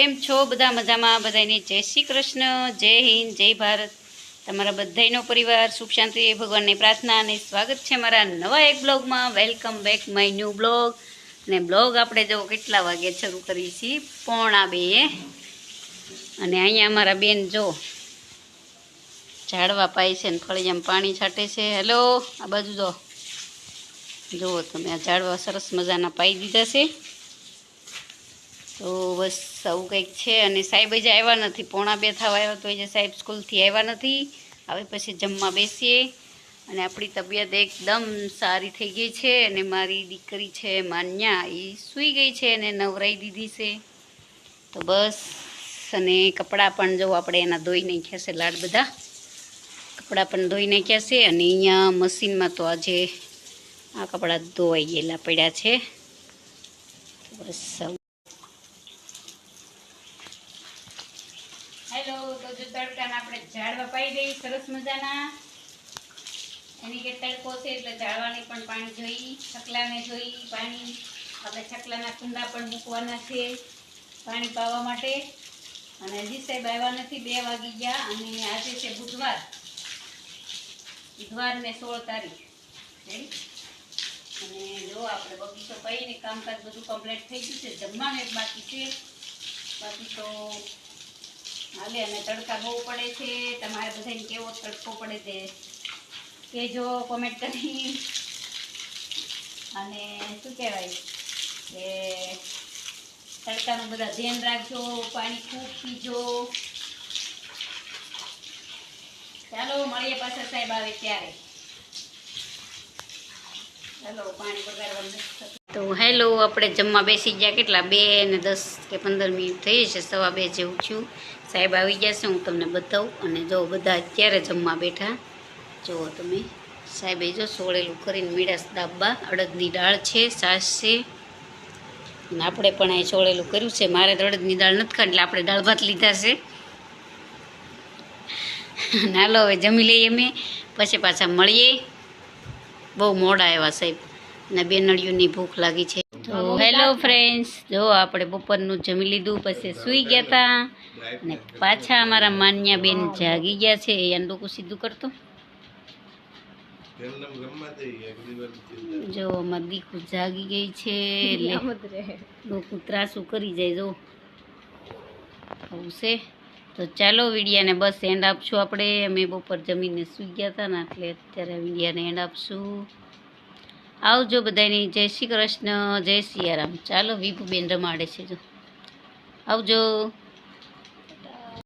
કેમ છો બધા? મજામાં? બધાને જય શ્રી કૃષ્ણ, જય હિન્દ, જય ભારત. તમારા બધાનો પરિવાર સુખ શાંતિ ભગવાનની પ્રાર્થના અને સ્વાગત છે મારા નવા એક બ્લોગમાં. Welcome back my new blog. અને બ્લોગ આપણે જો કેટલા વાગે શરૂ કરીએ છીએ, 1:45. અને અહીંયા અમારા બેન જો ઝાડવા પાય છે ને ફળિયામાં પાણી છાંટે છે. હેલો, આ બાજુ જુઓ તમે, આ ઝાડવા સરસ મજાના પાઈ દીધા છે. તો બસ આવું કંઈક છે. અને સાહેબ જ આવ્યા નથી, 1:45 થવા આવ્યા તો જે સાહેબ સ્કૂલથી આવ્યા નથી. હવે પછી જમવા બેસીએ. અને આપણી તબિયત એકદમ સારી થઈ ગઈ છે. અને મારી દીકરી છે માન્યા, એ સૂઈ ગઈ છે અને નવરાઈ દીધી છે. તો બસ. અને કપડાં પણ જો આપણે એના ધોઈ નાખ્યા છે, લાડ બધા કપડાં પણ ધોઈ નાખ્યા છે. અને અહીંયા મશીનમાં તો આજે આ કપડાં ધોવાઈ ગયેલા પડ્યા છે. બસ. હેલો, તો જો તડકાના આપણે ઝાડવા પાઈ દઈએ સરસ મજાના. એની કે તડકો છે એટલે ઝાડવાને પણ પાણી જોઈ, છકલાને જોઈ પાણી. આપણે છકલાના કુંડા પણ મૂકવાના છે પાણી પાવા માટે. અને હજી સાહેબ આવ્યા નથી, 2 વાગી ગયા. અને આજે છે બુધવાર ને 16 તારીખ. અને જો આપણે બગીચો કહીને કામકાજ બધું કમ્પ્લીટ થઈ ગયું છે. જમવાનું એક બાકી છે, બાકી તો હાલે. અને તડકા બહુ પડે છે. તમારે બધાને કેવો તડકો પડે છે કહેજો કોમેન્ટ કરી. અને શું કહેવાય કે તડકાનું બધા ધ્યાન રાખજો, પાણી ખૂબ પીજો. ચાલો મળીએ પાછા સાહેબ આવે ત્યારે. ચાલો, પાણી બગાડવાનું. તો હેલો, આપણે જમવા બેસી ગયા. કેટલા 2:10 કે 15 મિનિટ થઈ છે, 2:15 જેવું થયું. સાહેબ આવી ગયા છે, હું તમને બતાવું. અને જો બધા અત્યારે જમવા બેઠા. જુઓ તમે, સાહેબે જો સોળેલું કરીને મીડાસ દાબા, અડદની દાળ છે, છાશ છે. અને આપણે પણ અહીં સોળેલું કર્યું છે. મારે તો અડદની દાળ નથી ખાવી એટલે આપણે દાળ ભાત લીધા છે. હાલો હવે જમી લઈએ અમે, પછી પાછા મળીએ. બહુ મોડા આવ્યા સાહેબ, અને બેનડીઓની ભૂખ લાગી છે. તો હેલો ફ્રેન્ડ્સ, જો આપણે બપોરનું જમી લીધું, પછી સૂઈ ગયા હતા. અને પાછા અમારા માન્યા બેન જાગી ગયા છે. એનું ડોકું સીધું કરતો. જો અમારી દીકુ જાગી ગઈ છે એટલે ડોકું ત્રાસું કરી જાય. જો આવું છે. તો ચાલો વિડીયાને બસ એન્ડ આપશું આપણે. અમે બપોર જમીને સૂઈ ગયા હતા ને એટલે અત્યારે વિડીયાને એન્ડ આપશું. આવજો બધાની. જય શ્રી કૃષ્ણ, જય સિયારામ. ચાલો વિભુબેન રમાડે છે, જો આવજો.